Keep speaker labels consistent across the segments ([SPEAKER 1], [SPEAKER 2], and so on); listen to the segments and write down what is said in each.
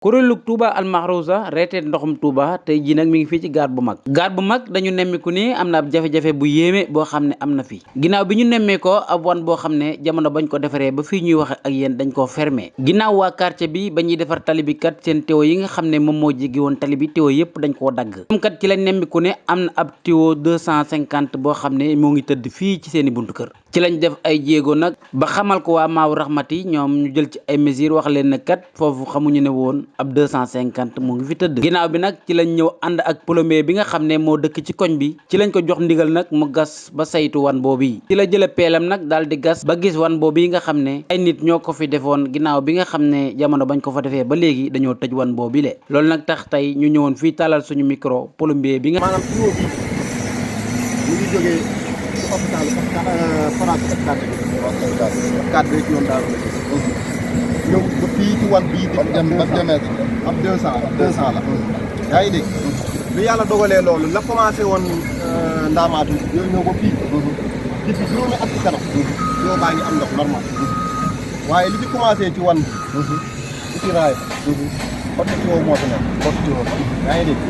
[SPEAKER 1] kuréelu Touba Al Mahrousa reeteet ndoxum Touba tey jii nag mi ngi fii ci gaar bu mag dañu nemmiku ni am na ab jafe-jafe bu yéeme boo xam ne am na fi ginnaaw bi ñu nemmee ko ab wan boo xam ne jamono bañ ko defaree ba fii ñuy wax ak yéen dañ koo fermé ginnaaw waa quartier bi ba ñuy defar tali bi kat seen tuyau yi nga xam ne moom moo jéggi woon tali bi tuyau yëpp dañ koo dagg moom kat ci lañ nemmiku ne am na ab tuyau 250 boo xam ne moo ngi tëdd fii ci seeni buntu kër ci lañ def ay jéego nag ba xamal ko waa Maawu Rahmati ñoom ñu jël ci ay mesures wax leen ne kat foofu xamuñu ne woon ab 250 mu ngi fi tëdd ginnaaw bi nag ci lañ ñëw ànd ak plombier bi nga xam ne moo dëkk ci koñ bi ci lañ ko jox ndigal nag mu gas ba saytu wan boobu ci la jële peelam nag daal di gas ba gis wan boobu yi nga xam ne ay nit ñoo ko fi defoon ginnaaw bi nga xam ne jamono bañ ko fa defee ba léegi dañoo tëj wan boobu le loolu nag tax tey ñu ñëwoon fii talal suñu micro plombier bi nga
[SPEAKER 2] maanaam tuyau bi mu ngi jógee ci hôpital forage F4 bi ci yoon daal ñëw ba fii ci wan bii ab diamètre ab 200 la yaa ngi dégg bi yàlla dogalee loolu la commencé woon ndaamaatu yooyu ñëw ba fii depuis juróomi at ci kanam tuyau baa ngi am ndox normal waaye li ci commencé ci wan bi ci raay xottu tuyau moo fi nekk xottu tuyau yaa ngi dégg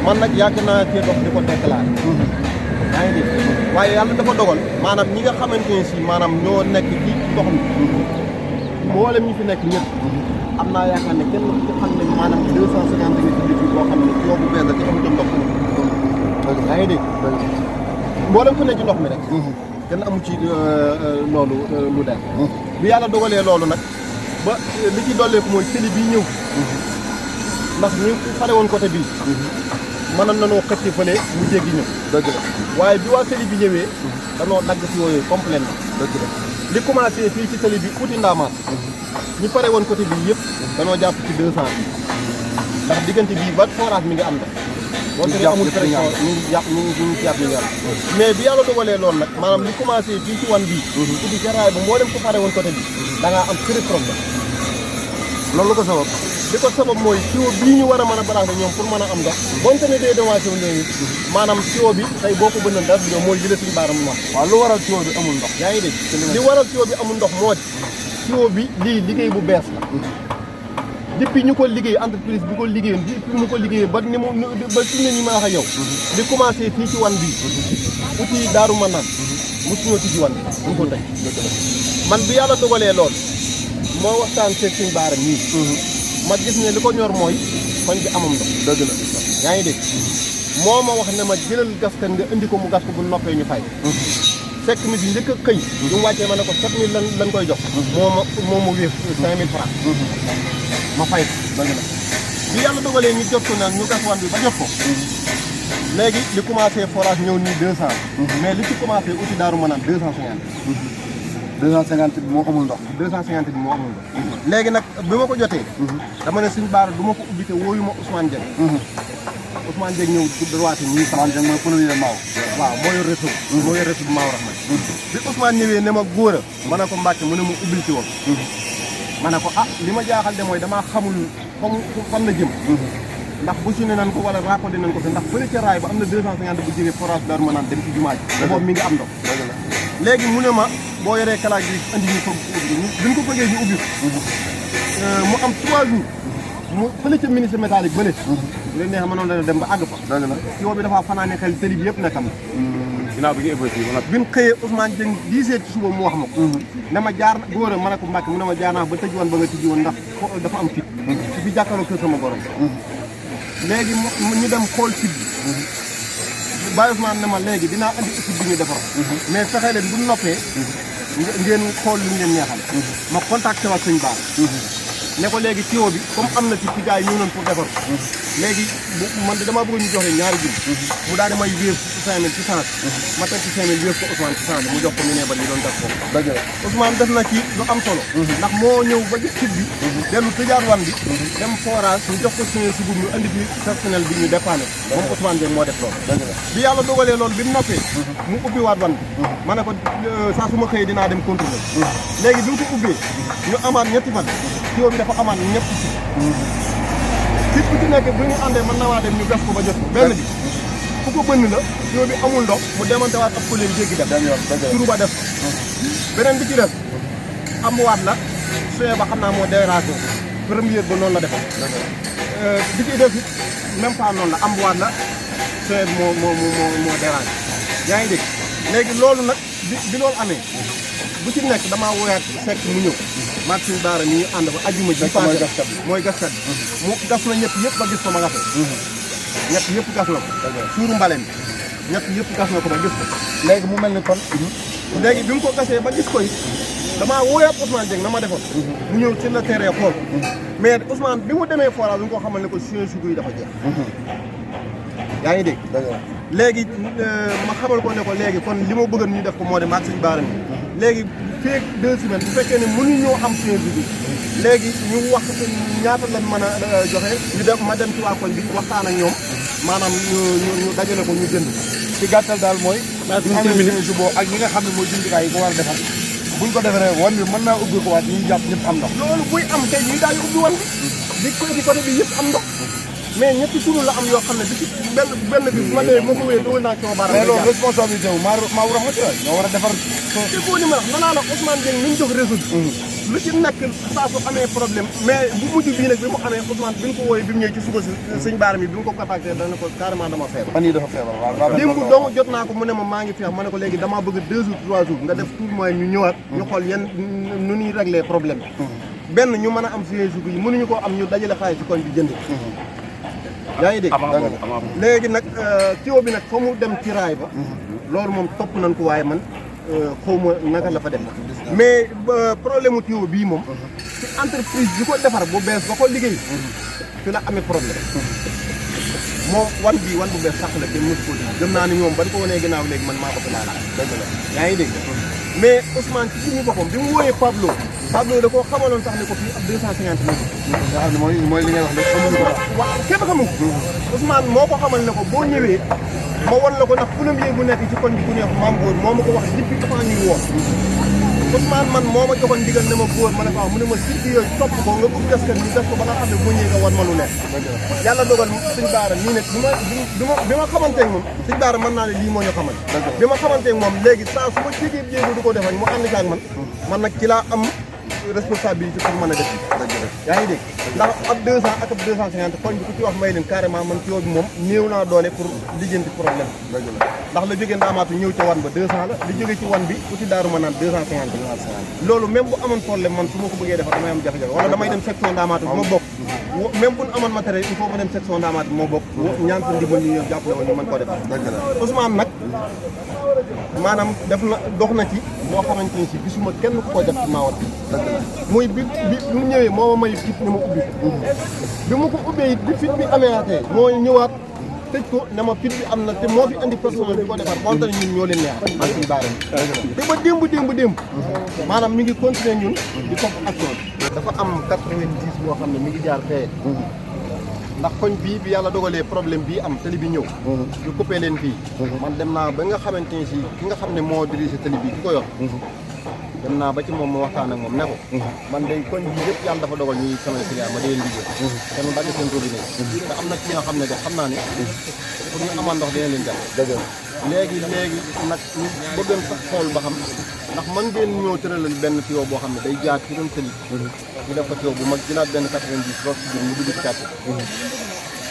[SPEAKER 2] man nag yàgg naa cee dox di ko déclaré yaa ngi dégg waaye yàlla dafa dogal maanaam ñi nga xamante ne si maanaam ñoo nekk ci ndox mi mboolem ñi fi nekk ñëpp am naa yaakaar ne kenn ci xam ne maanaam 250 litres boo xam ne tuyau bu bees la ci amutoon ndox yaa ngi dégg mboolem ku ne ci ndox mi rek kenn amu ci loolu lu dem bi yàlla dogalee loolu nag ba li ci dolleeku mooy tëli bii ñëw ndax ñu pare woon côté bii mënoon nañoo xëcc fële mu jéggi ñëw dëgg la waaye bi waa tëli bi ñëwee danoo dagg si yooyu complètement dëgg la li commencé fii ci tëli bi uti ndaamaat ñu pare woon côté bii yëpp danoo jàpp ci 200 bi ndax diggante bii ba forage mi ngi am ndox wante ne amul pression ñu ngi jàpp ñu ngi jàpp ñu ngi mais bi yàlla dogalee loolu nag maanaam li commencé fii ci wan bii uti jaraay ba mboolem ko pare woon côté bi da ngaa am très problème loolu ko sabab li ko sabab mooy tuyau bii ñu war a mën a branché ñoom pour mën a am ndox bonte ne dee démarché wu ñooñu maanaam tuyau bi tey boo ko bënnoon dara bi mooy li la suñu baaram wax waaw lu waral tuyau bi amul ndox yaa ngi dégg li waral tuyau bi amul ndox moo di tuyau bi lii liggéey bu bees la depuis ñu ko liggéey entreprise bi ko liggéeyoon depuis mu ko liggéey ba ni mu ba fi ne ñu ma wax ak yow di commencé fii ci wan bi uti daaru man naan mosuñoo tijji wan bi duñ ko tey man bi yàlla dogalee lool moo waxtaan seeg suñu baaram nii ma gis ne li ko ñor mooy koñ bi amam ndox dëgg la yaa ngi dégg moo ma wax ne ma jëlal gaskan nga indi ko mu gas ko bu noppee ñu fay fekk mi bi njëkk a xëy ñu wàccee ma ne ko 7000 lañ koy jox moo ma wéef 5000 francs ma fay ko dëgg la bi yàlla dogalee ñu jot ko nag ñu gas wan bi ba jot ko léegi li commencé forage ñëw nii 200 mais li ci commencé uti daaru ma naan 250 bi moo amul ndox 250 bi moo amul ndox léegi nag bi ma ko jotee dama ne suñu baara du ma ko ubbi te wóoyu ma Ousmane Dieng Ousmane Dieng ñëw droite ñii Ousmane Dieng mooy plombier Maaw waaw moo yor réseau bu Maaw Rahmati bi Ousmane ñëwee ne ma góor a ma ne ko Mbàkke mu ne ma ubbil ci woon ma ne ko li ma jaaxal de mooy damaa xamul fan la jëm ndax bu si ne nañ ko wala raccordé nañ ko fi ndax fële ca raay ba am na 250 bu jógee forage Darou Manane dem ci jumaa ji boobu mi ngi am ndox léegi mu ne ma boo yoree kalaaj bi andi ñu ko ubbi duñ ko bëggee ñu ubbi mu am 3 jours mu fële ca ministre métallique bële leen neex mënoon la dem ba àgg fa tuyau bi dafa fanaane xel tëli bi yëpp nekkam na ginnaaw bi nga évacué bi ñu xëyee Ousmane Dieng 10 heures ci suba mu wax ma ko ne ma jaar na góor a ma ne ko Mbàkke mu ne ma jaar naa ba tëj woon ba nga tijji woon ndax dafa am fit su fi jàkkaarloo kër sama borom léegi ñu dem xool fit bi Baye Ousmane ne ma léegi dinaa andi équipe bi ñu defar mais fexe leen bu noppee ngeen xool lu ñu leen neexal ma contacté waa sëñ Ba ne ko léegi tuyau bi comme am na ci ci gars yi ñëw nañ pour defar léegi man de damaa bëgg ñu joxe ñaari junni mu daal di may wéer 5000 ci sens ma teg ci 5000 wéer ko Ousmane ci sens mu jox ko ñu ne ba ñu doon def ko dëgg la Ousmane def na ci lu am solo ndax moo ñëw ba gis site bi dellu tëjaat wan bi dem forage ñu jox ko suñu sugub ñu andi fi personnel bi ñu dépanné moom Ousmane Dieng moo def loolu bi yàlla dogalee loolu bi mu noppee mu ubbi waat wan bi ma ne ko saa su ma xëyee dinaa dem contrôler léegi bi mu ko ubbee ñu amaat ñetti fan tuyau bi dafa amaat ñëpp fit bu ci nekk bu ñu àndee mën na waa dem ñu gas ko ba jot ko benn bi fu ko bënn la tuyau bi amul ndox mu demante waat ab collègue jéggi def turu ba def beneen bi ci def amuwaat la suye ba xam naa moo dérangé première ba noonu la defal bi ci def même pas noonu la am waat la c'est moo dérangé yaa ngi dégg léegi loolu nag bi loolu amee bu ci nekk damaa woyaat fekk mu ñëw maag suñu daara ni ñu ànd ba ajuma ji mooy gaskat bi mu gas na ñett ba gis ko ma nga fa ñett yëpp gas na ko suuru mbaleen bi ñett yëpp gas na ko ba gis ko léegi mu mel ni kon léegi bi mu ko gasee ba gis ko it damaa wóoyaat Ousmane Dieng na ma defoon mu ñëw ci le terrain xool mais Ousmane bi mu demee forage bi nga ko xamal ne ko sugu yi dafa jeex yaa ngi dégg léegi ma xamal ko ne ko léegi kon li ma bëggoon ñu def ko moo de maag suñu baara léegi fii 2 semaines bu fekkee ne mënuñoo am sugu léegi ñu wax ñaata lañ mën a joxe ñu dem ma dem ci waa koñ bi waxtaan ak ñoom maanaam ñu dajale ko ñu jënd ci gàttal daal mooy amee juboo ak ñi nga xam ne mooy jumtukaay yi ko war a defar buñ ko defaree wan bi mën naa ubbi ko waat ñuy jàpp ñëpp am ndox loolu buy am tey ñi daal di ubbi wan bi ko ci côté bi yëpp am ndox mais ñetti sunu la am yoo xam ne bi ci benn bi ma nee moo ko wéyee dogal naa coono baara mais loolu responsabilité wu maa war a xamante ñoo war a defar te koo ni ma wax nanaa la Ousmane Dieng ñu jox réseau lu ci nekk saa su amee problème mais bu mujj bii nag bi mu amee Ousmane bi ñu ko wooyee bi mu ñëwee ci suba si sëñ Baara mi bi mu ko contacté dana ko carrément dama feebar fan yii dafa feebar waaw démb dong jot naa ko mu ne ma maa ngi feex ma ne ko léegi damaa bëgg 2 jours 3 jours nga def tout moyen ñu ñëwaat ñu xool yan nu ñuy régler problème benn ñu mën a am suñu sugu yi mënuñu koo am ñu dajale xaalis ci koñ bi jënd yaa ngi dégg léegi nag tuyau bi nag fa mu dem ci raay ba loolu moom topp nañ ko waaye man xaw ma naka la fa dem mais problème mu tuyau bii moom ci entreprise bi ko defar bu bees ba ko liggéey fi la amee problème moom wan bu bees sax la te mos ko gëm naa ni ñoom ban ko wanee ginnaaw léegi man maa ko fi laalaat dëgg la yaa ngi dégg mais Ousmane ci suñu boppam bi mu wooyee Pablo da koo xamaloon sax ne ko fii ab 250 mètres nga xam ne mooy li ngay wax ne xamuñu ko waaw kenn xamu ko Ousmane moo ko xamal ne ko boo ñëwee ma wan la ko ndax plombier bu nekk ci koñ bi ku neex maam góor moo ma ko wax depuis avant ñuy woo Ousmane man moo ma joxoon ndigal ne ma góor ma ne ko mu ne ma sirki yooyu topp ko nga bëgg deskat ñu def ko ba nga xam ne boo ñëwee nga wan ma lu nekk yàlla dogal sëñ Baara nii nag bi ma xamanteeg moom sëñ Baara mën naa ne lii moo ñu xamal bi ma xamanteeg moom léegi saa su ma jégee jéego du ko defal mu ànd ak man nag ci laa am responsabilité pour mën a def yaa ngi dégg ndax ab 200 ak ab 250 koñ bi ku ci wax may leen carrément man ci yow bi moom néew naa doole pour lijjanti problème ndax la jógee ndaamaatu ñëw ca wan ba 200 la li jógee ci wan bi ku ci daaru ma naan 250 loolu même bu amoon problème man su ma ko bëggee defar damay am jafe-jafe wala damay dem section ndaamaatu bi ma bokk même bu ñu amoon matériel il faut ma dem section ndaamaatu bi ma bokk ñaan sa ndimbal ñu ñëw jàppale woon ñu mën koo defar Ousmane nag maanaam def na dox na ci loo xamante ni si gisuma kenn ku ko def ci maawat muy bi mu ñëwee moo ma may fit ni ma ubbi bi ma ko ubbee it bi fit bi ameatee moo ñëwaat tëj ko ne ma fit bi am na te moo fi andi personnel bi ko defar bonte ne ñun ñoo leen neex man suñu baara te ba démb maanaam mi ngi continuer ñun di topp action dafa am 90 boo xam ne mi ngi jaar fee ndax koñ bii bi yàlla dogalee problème bii am tali bi ñëw ñu coupé leen fii man dem naa ba nga xamante ni si ki nga xam ne moo dirigé tali bi ki ko yor dem naa ba ci moom ma waxtaan ak moom ne ko man day koñ bi yëpp yàlla dafa dogal ñuy samay client ma dee leen liggéey te nu dagg seen robinet te am na ci ñoo xam ne de xam naa ne pour ñu amal ndox dina leen jàpp léegi nag ñu bëggoon sax xool ba xam ndax mën ngeen ñëw tëralal benn tuyau boo xam ne day jaar ci doon tëli ñu def ko tuyau bu mag dinaat benn 90 roos ci biir mu dugg ci kàtt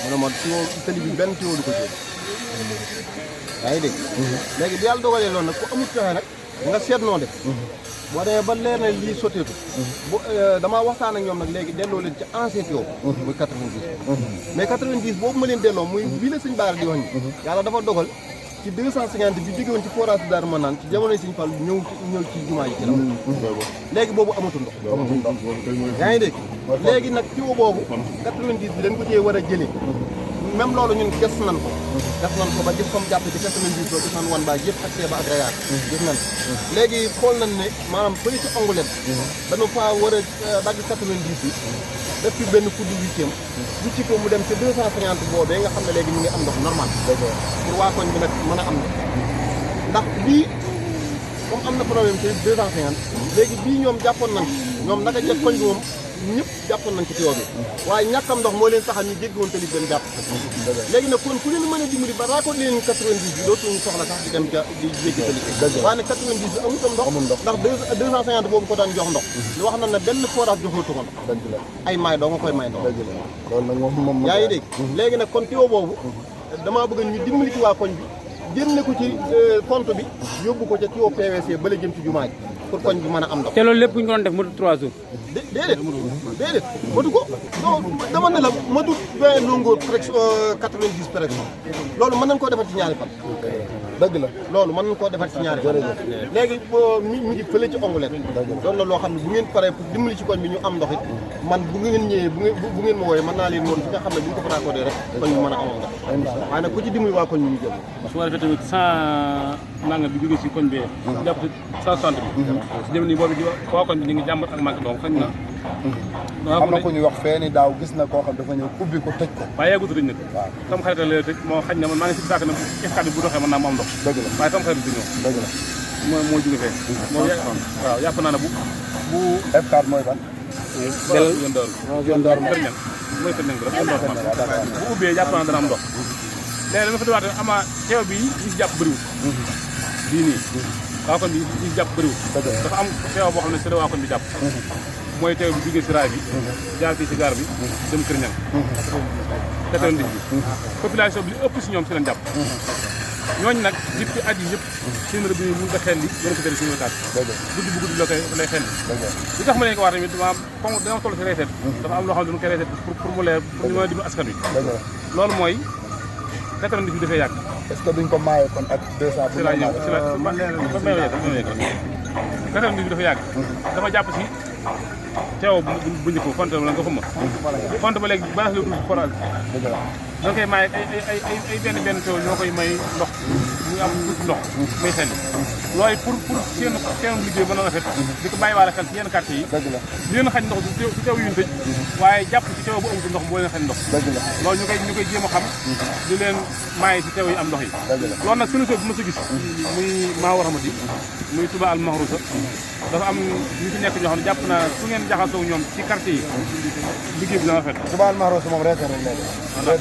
[SPEAKER 2] mu ne ma tuyau tëli bi benn tuyau du ko jël yaa ngi dégg léegi bi yàlla dogalee loolu nag ku amul pexe nag nga seet noo def boo demee ba leer na lii sotteetu bu damaa waxtaan ak ñoom nag léegi delloo leen ci ancien tuyau muy 90 mais 90 boobu ma leen delloo muy bii la sëñ Baara di wax ni yàlla dafa dogal ci 250 bi jóge woon ci forage Darou Manane ci jamonoy Sëñ Fall ñëw ci jumaa ji ci la léegi boobu amatul ndox yaa ngi dégg léegi nag tuyau boobu 90 bi dañ ko cee war a jëlee même loolu ñun ges nan ko ba gis comme jàpp ci 90 boo gis nan wan baa yëpp ak seeba ak rayaat gis nan léegi xool nañ ne maanaam fële ci ongulen dañu faa war a dagg 90 bi def fi benn kudd 8e bu ci ko mu dem ci 250 boobee nga xam ne léegi ñu ngi am ndox normal pour waa koñ bi nag mën a am ndax bii comme am na problème ci 250 léegi bii ñoom jàppoon nañ ñoom naka jëf koñ bi moom ñëpp jàppoon nañ ci tuyau bi waaye ñàkkam ndox moo leen taxal ñu jéggi woon tali benn jàpp léegi nag kon ku leen mën a dimbali ba raako leen 90 bi dootuñu soxla sax di dem ca di jéggi tali waaye nag 90 bi amutam ndox ndax 250 boobu ko daan jox ndox lu wax na ne benn forage joxatu ko ndox ay maay doo nga koy may ndox loolu nag moom yaa ngi dégg léegi nag kon tuyau boobu damaa bëgg ñu dimbali ci waa koñ bi génne ko ci pont bi yóbbu ko ca tuyau PVC bala jëm ci jumaa ji pour koñ bi mën a am ndox.
[SPEAKER 1] te loolu lépp bu ñu ko doon def mu 3 jours.
[SPEAKER 2] déedéet matu ko non dama ne la matu 20 longueur presque 90 presque loolu mën nañ koo defar ci ñaari fan. dëgg la loolu mën nañ koo defar ci ñaari fan. léegi mi ngi fële ci Onglet. doon na loo xam ne bu ngeen paree pour dimbali ci koñ bi ñu am ndox it man bu ngeen ñëwee bu ngeen ma wooyee mën naa leen woon fi nga xam ne bu ñu ko fa raccordé rek koñ bi mën a amoon ndox. waaye nag ku ci dimbali waa koñ bi ñu jël.
[SPEAKER 3] su ma defee tamit 100 nangam bi jógee si koñ bee. jàpp si 160 bi. si jëm nii boobu waa koñ bi ñu ngi jàmbat ak manqué donc xëy na.
[SPEAKER 4] am na ku ñuy wax fee ni daaw gis na koo xam dafa ñëw ubbi ko tëj ko.
[SPEAKER 3] waaye yàggut tëj nag. waaw tam xarit la tëj moo xañ na man maa ngi si saako ne F4 bi bu doxee mën naa mu am ndox.
[SPEAKER 4] dëgg la
[SPEAKER 3] waaye tam xarit du ñëw.
[SPEAKER 4] dëgg la
[SPEAKER 3] moo jóge fee. waaw yàpp naa ne bu
[SPEAKER 4] F4 mooy ban.
[SPEAKER 3] yoon door kër ñan mooy kër ñan bi rek bu ubbee jàpp naa dana am ndox léegi dama fa dewaat ama teew bi ñi si jàpp bëriwul bii nii waa kon bi ñi si jàpp bëriwul dafa am teew boo xam ne c'est waa kon bi jàpp mooy teew bi jógee si raay bi jaar fii si gaar bi dem kër ñan 90 bi population bi li ëpp si ñoom si lañ jàpp ñooñu nag depuis at yi yëpp seen rëbb yi mun ko xel li yéen ko tëri suñu kaat guddi bu guddi la koy lay xel li tax ma leen ko wax tamit dama toll si reeseet dafa am loo xam ne dañu koy reeseet pour mu leer pour ñu mën a dimbali askan wi loolu mooy 90 bi dafay yàgg
[SPEAKER 4] est-ce que duñ ko maayee kon ak 200
[SPEAKER 3] si la man yegg 90 bi dafa yàgg dama jàpp si teew bu njëkk ba fonte la nga xuma fonte ba léegi baax la tuuti forage da nga koy may ay benn teew ñoo koy may ndox muy am tuuti ndox muy xel looy pour seen liggéey mën a rafet di ko bàyyi waale xel ci yenn quartier yi di leen xañ ndox du teew yu ñu tëj waaye jàpp ci teew bu amul ndox boo leen xañ ndox loolu ñu koy jéem a xam di leen maye ci teew yi am ndox yi loolu nag solution bi ma sa gis muy maa war xamati muy Touba Al Mahrousa dafa am ñu fi nekk ñoo xam ne jàpp naa su ngeen jaxasoo ñoom ci quartier yi liggéey bi dana rafet
[SPEAKER 4] Touba Al Mahrousa moom reeteet rek lay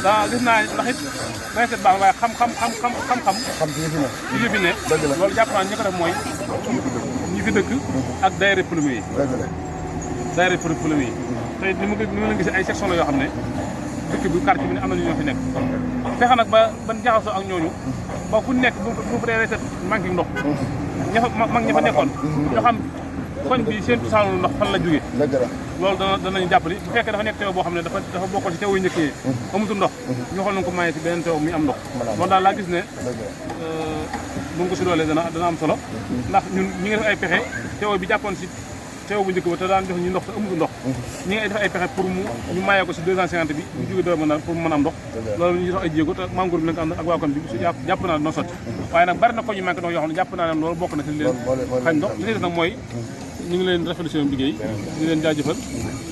[SPEAKER 3] daa gis naa ndax it reeteet baax waaye xam-xam ci li fi ne loolu jàpp naa ñi ko def mooy ñi fi dëkk ak daayira plombier yi daayira plombier yi te ni ma leen gisee ay section la yoo xam ne dëkk bi quartier bi ne am na ñoo fi nekk fexe nag ba ban jaxasoo ak ñooñu ba fu nekk bu fa dee reeteet manqué ndox mag ña fa nekkoon ñoo xam koñ bi seen saanu ndox fan la jógee loolu danañu jàppale bu fekkee dafa nekk teew boo xam ne dafa bokkoon ci teew yu njëkkee amutul ndox ñu xool nañ ko maye ci beneen teew muy am ndox loolu daal laa gis ne bu nga ko si doolee dana am solo ndax ñun ñi ngi def ay pexe teew bi jàppoon si teew bu njëkk ba te daan jox ñu ndox te amutul ndox ñi ngi def ay pexe pour ñu mayee ko si 250 bi ñu jógee doo mën a pour mu mën a am ndox loolu ñu dox ay jéego te mangour bi la nga am ak waa kon bi su jàpp naa dina sotti waaye nag bari na ko ñu manqué ndox yoo xam ne jàpp naa ne loolu bokk na si leen xañ ndox li ci des nag mooy ñu ngi leen rafetlu seen liggéey di leen jaajëfal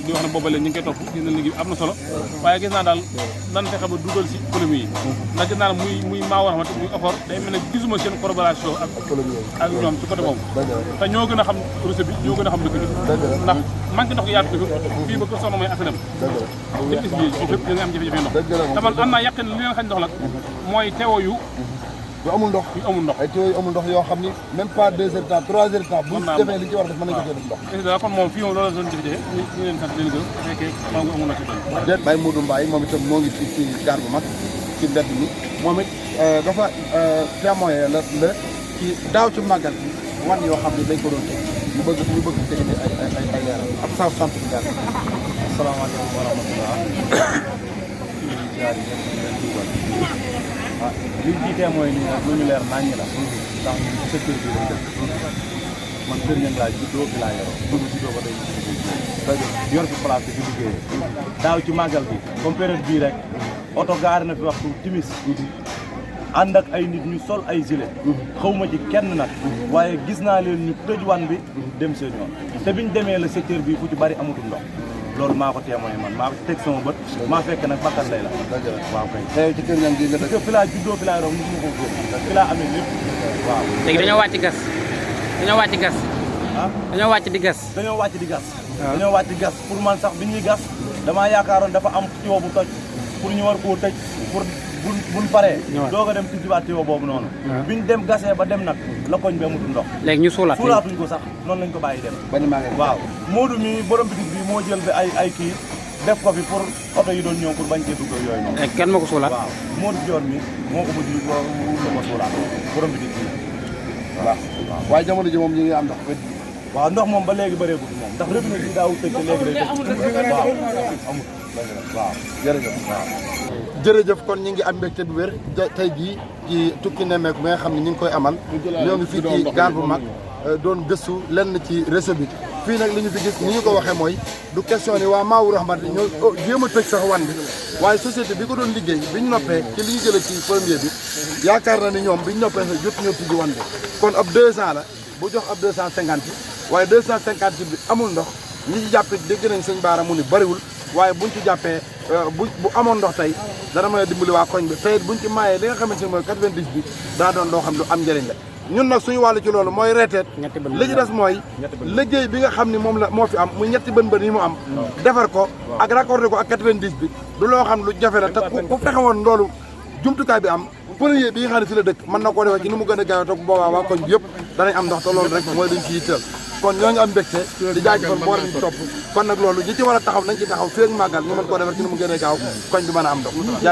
[SPEAKER 3] di wax ne booba léegi ñu ngi koy topp gis na liggéey am na solo waaye gis naa daal nan fexe ba dugal si économie yi ndax gis naa ne muy maa war xamante muy effort day mel ne gisuma seen collaboration ak ñoom ci côté boobu te ñoo gën a xam réseau bi ñoo gën a xam dëkk bi ndax manqué ndox gi yaatu ko fii ba ko soxna mooy asanam def is bi ci fépp da nga am jafe-jafe ndox te man am naa yàqin li leen xañ ndox nag mooy teewoo yu
[SPEAKER 4] amul ndox ay tuyaux yu amul ndox yoo xam ni même pas 2 heures de temps 3 heures de temps bu defee li ci war a def mën nañ ko cee def ndox
[SPEAKER 3] kon moom fii moom loolu doon jafe-jafe ñu leen sant leen gërëm fekkee maa ngi amul na ci doon
[SPEAKER 4] déet Baye Modou Mbaye moom itam moo ngi ci gaar bu mag ci mbedd mi moom it dafa témoin la ci daaw ci màggal bi wan yoo xam ne dañ ko doon teg ñu bëgg te indi ay leeral ab saa sant bi gaar
[SPEAKER 5] asalaamaaleykum wa rahmatulah li jiitee mooy nii nag lu ñu leer naññi la ndax ñun ci secteur bi lañ dëkk man kër ñang laa juddoo fi laa yoroo dugg juddoo ko day yor fi place bi fi liggéeyee daaw ci màggal bi comme période bii rek oto gaari na fi waxtu timis ànd ak ay nit ñu sol ay gilet xawma ci kenn nag waaye gis naa leen ñu tëj wan bi dem seen yoon te biñ demee la secteur bi fu ci bari amatul ndox loolu maa ko témoin man maa ko teg sama bët maa fekk nag bakkan lay la waaw kay
[SPEAKER 4] tey ci kër ñang gi nga dëkk
[SPEAKER 5] fi laa juddoo fi laa yoroo mosuma ko góor fi laa amee lépp waaw
[SPEAKER 1] léegi dañoo wàcc gas
[SPEAKER 5] ah
[SPEAKER 1] dañoo wàcc di gas
[SPEAKER 5] dañoo wàcc di gas dañoo wàcc gas pour man sax bi ñuy gas damaa yaakaaroon dafa am tuyau bu toj pour ñu war koo tëj pour buñ paree doog a dem tijjiwaat tuyau boobu noonu biñ dem gasee ba dem nag la koñ bi amutu ndox
[SPEAKER 1] léegi ñu
[SPEAKER 5] suulaatuñ ko sax noonu lañ ko bàyyi dem waaw Modou mi borom bitig bi moo jël bi ay kii def ko fi pour oto yi doon ñëw pour bañ cee dugg yooyu noonu
[SPEAKER 1] kenn moo ko suulaat
[SPEAKER 5] waaw Modou Dior mi moo ko mujj ko suulaat borom bitig bi waaw
[SPEAKER 4] waaye jamono ji moom ñu ngi am ndox
[SPEAKER 5] waaw ndox moom ba léegi bëreegul moom ndax robinet bi daaw tëj te léegi day tëj waaw amul waaw
[SPEAKER 4] jërëjëf jërëjëf kon ñu ngi am mbégte bu wér tey jii ci tukki nemmeeku bi nga xam ne ñu ngi koy amal ñoo ngi fii ci gaar bu mag doon gëstu lenn ci réseau bi fii nag li ñu fi gis ni ñu ko waxee mooy du question ni waa Maou Rahmati ñoo jéem a tëj sax wan bi waaye société bi ko doon liggéey bi ñu noppee ci li ñu jëlee ci premier bi yaakaar na ni ñoom bi ñu noppee sax jot ñoo tijji wan bi kon ab 200 la bu jox ab 250 waaye 250 bi amul ndox ñi ci jàppee dégg nañ sëñ Baara mu ni bariwul waaye buñ ci jàppee bu amoon ndox tey dana mën a dimbali waa koñ bi tey buñ ci maayee li nga xamante ne mooy 90 bi daa doon loo xam lu am njëriñ la ñun nag suñu wàllu ci loolu mooy reeteet li ci des mooy liggéey bi nga xam ne moom la moo fi am muy ñetti bën yi mu am defar ko ak raccordé ko ak 90 bi du loo xam lu jafe la te ku fexe woon loolu jumtukaay bi am premier bi nga xam ne fi la dëkk mën na koo defee ci ni mu gën a gaaw te bu boobaa waa koñ bi yëpp danañ am ndox te loolu rek mooy dañ ci yitteel kon ñoo ngi am mbégte di jaajëfal mboolem ñu topp kon nag loolu ñi ci war a taxaw nañ ci taxaw fii ak màggal ñu mën koo defar ci ni mu gën a gaaw koñ bi mën a am ndox